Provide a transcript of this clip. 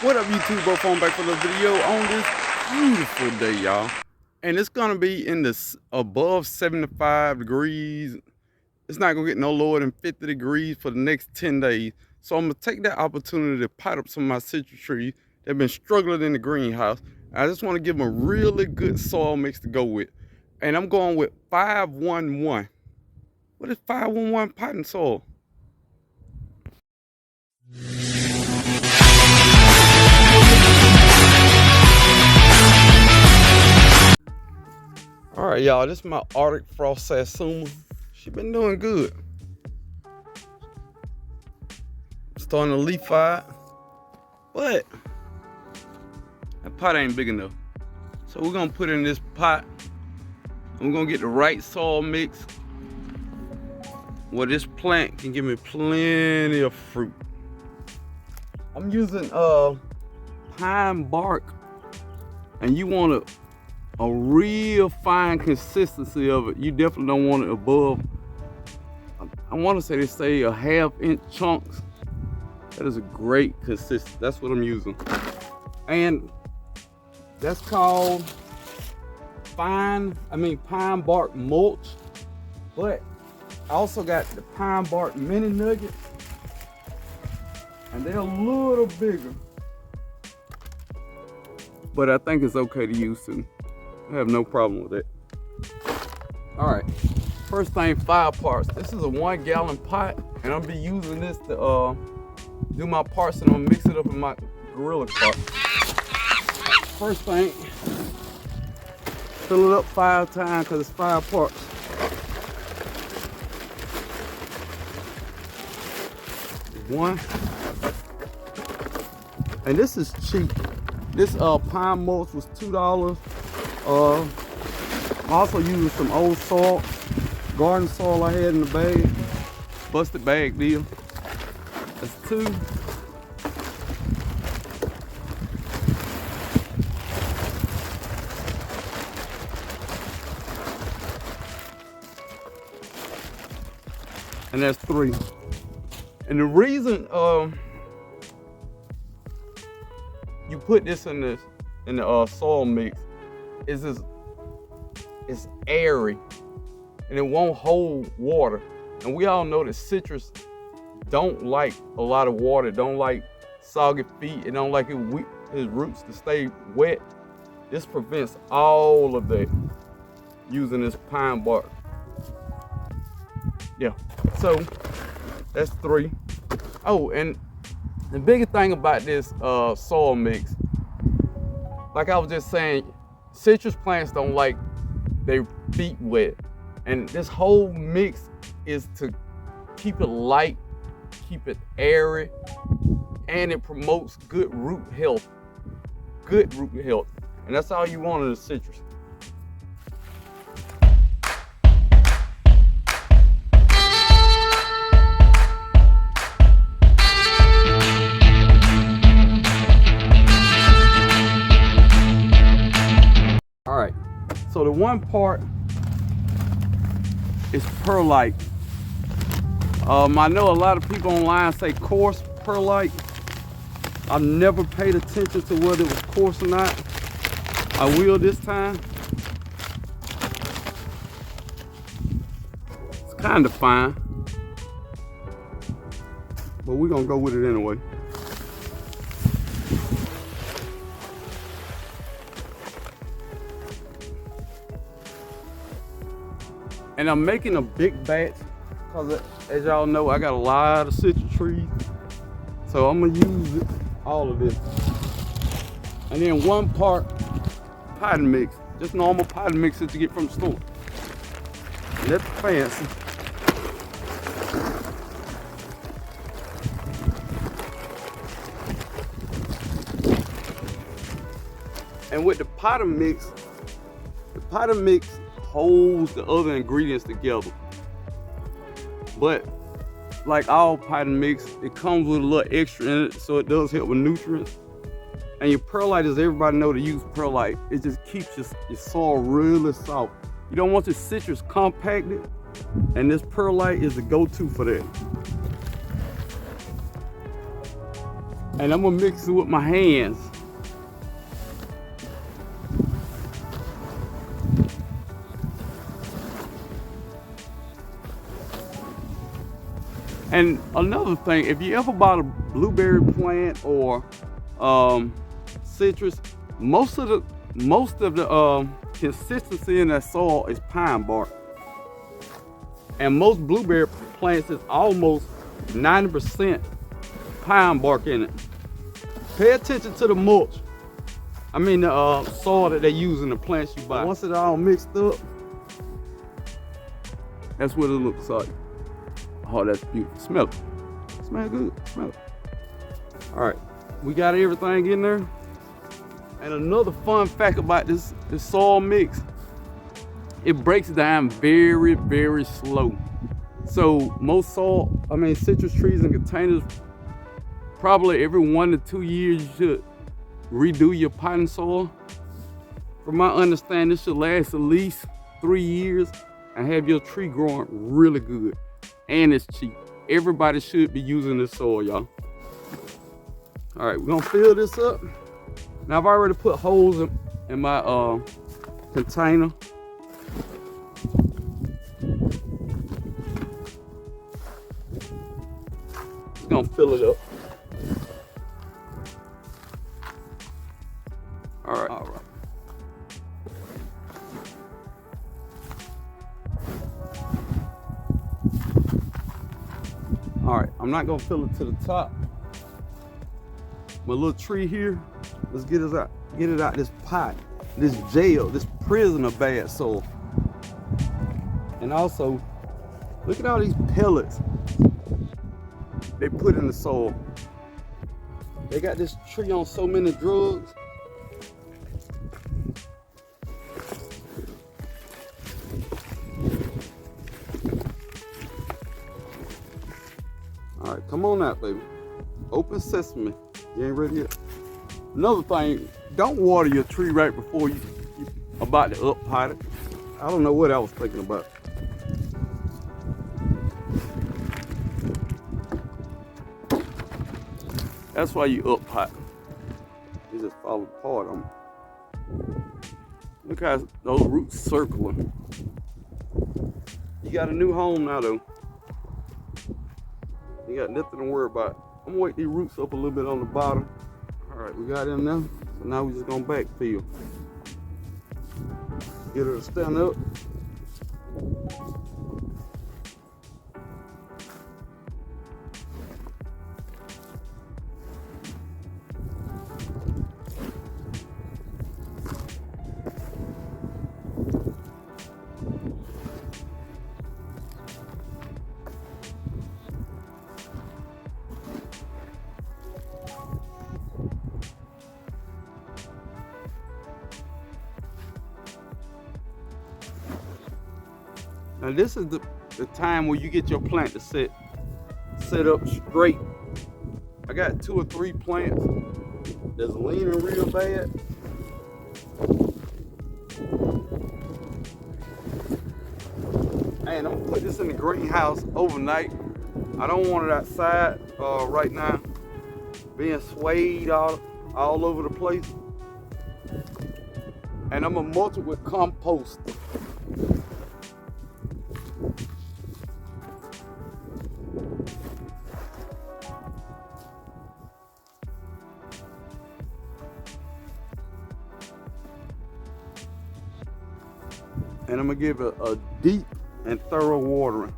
What up, YouTube? Bro, phone back for the video on this beautiful day, y'all. And it's gonna be in the above 75 degrees. It's not gonna get no lower than 50 degrees for the next 10 days. So I'm gonna take that opportunity to pot up some of my citrus trees that have been struggling in the greenhouse. I just want to give them a really good soil mix to go with. And I'm going with 511. What is 511 potting soil? All right, y'all, this is my Arctic Frost Satsuma. She been doing good. Starting to leaf out, but that pot ain't big enough. So we're gonna put it in this pot. I'm gonna get the right soil mix where this plant can give me plenty of fruit. I'm using pine bark, and you want a real fine consistency of it. You definitely don't want it above, I want to say they say a ½ inch chunks. That is a great consistency. That's what I'm using. And that's called pine bark mulch. But I also got the pine bark mini nuggets, and they're a little bigger, but I think it's okay to use them. I have no problem with it. All right, first thing, 5 parts. This is a 1 gallon pot, and I'll be using this to do my parts, and I'm gonna mix it up in my Gorilla cart. First thing, fill it up 5 times because it's 5 parts. One, and this is cheap. This pine mulch was $2. I'm also using some old soil, garden soil I had in the bag, busted bag deal. That's 2. And that's 3. And the reason you put this in the soil mix is it's airy and it won't hold water. And we all know that citrus don't like a lot of water, don't like soggy feet, it don't like his roots to stay wet. This prevents all of that using this pine bark. Yeah, so that's 3. Oh, and the biggest thing about this soil mix, like I was just saying, citrus plants don't like their feet wet. And this whole mix is to keep it light, keep it airy, and it promotes good root health. Good root health. And that's all you want in a citrus. So the 1 part is perlite. I know a lot of people online say coarse perlite. I've never paid attention to whether it was coarse or not. I will this time. It's kind of fine, but we're gonna go with it anyway. And I'm making a big batch because, as y'all know, I got a lot of citrus trees. So I'm gonna use all of this. And then 1 part potting mix, just normal potting mix that you get from the store. And that's fancy. And with the potting mix holds the other ingredients together. But like all potting mix, it comes with a little extra in it, so it does help with nutrients. And your perlite, as everybody know to use perlite, it just keeps your soil really soft. You don't want your citrus compacted, and this perlite is the go-to for that. And I'm gonna mix it with my hands. And another thing, if you ever bought a blueberry plant or citrus, most of the consistency in that soil is pine bark. And most blueberry plants is almost 90% pine bark in it. Pay attention to the mulch. I mean the soil that they use in the plants you buy. Once it's all mixed up, that's what it looks like. Oh, that's beautiful. Smell it. Smell good. Smell it. All right, we got everything in there. And another fun fact about this soil mix, it breaks down very, very slow. So most citrus trees in containers, probably every 1 to 2 years you should redo your potting soil. From my understanding, this should last at least 3 years and have your tree growing really good. And it's cheap. Everybody should be using this soil, y'all. All right, we're gonna fill this up. Now I've already put holes in my container. Just gonna fill it up. All right. All right. All right, I'm not gonna fill it to the top. My little tree here, let's get it out this pot, this jail, this prison of bad soil. And also, look at all these pellets they put in the soil. They got this tree on so many drugs. All right, come on out, baby. Open sesame. You ain't ready yet. Another thing, don't water your tree right before you about to up pot it. I don't know what I was thinking about. That's why you up pot. It just fall apart on me. Look how those roots circling. You got a new home now though. You got nothing to worry about. I'm gonna wake these roots up a little bit on the bottom. All right, we got them now. So now we're just gonna backfill. Get her to stand up. Now this is the time where you get your plant to set up straight. I got 2 or 3 plants that's leaning real bad. And I'm gonna put this in the greenhouse overnight. I don't want it outside right now, being swayed all over the place. And I'm gonna mulch it with compost. And I'm gonna give it a deep and thorough watering.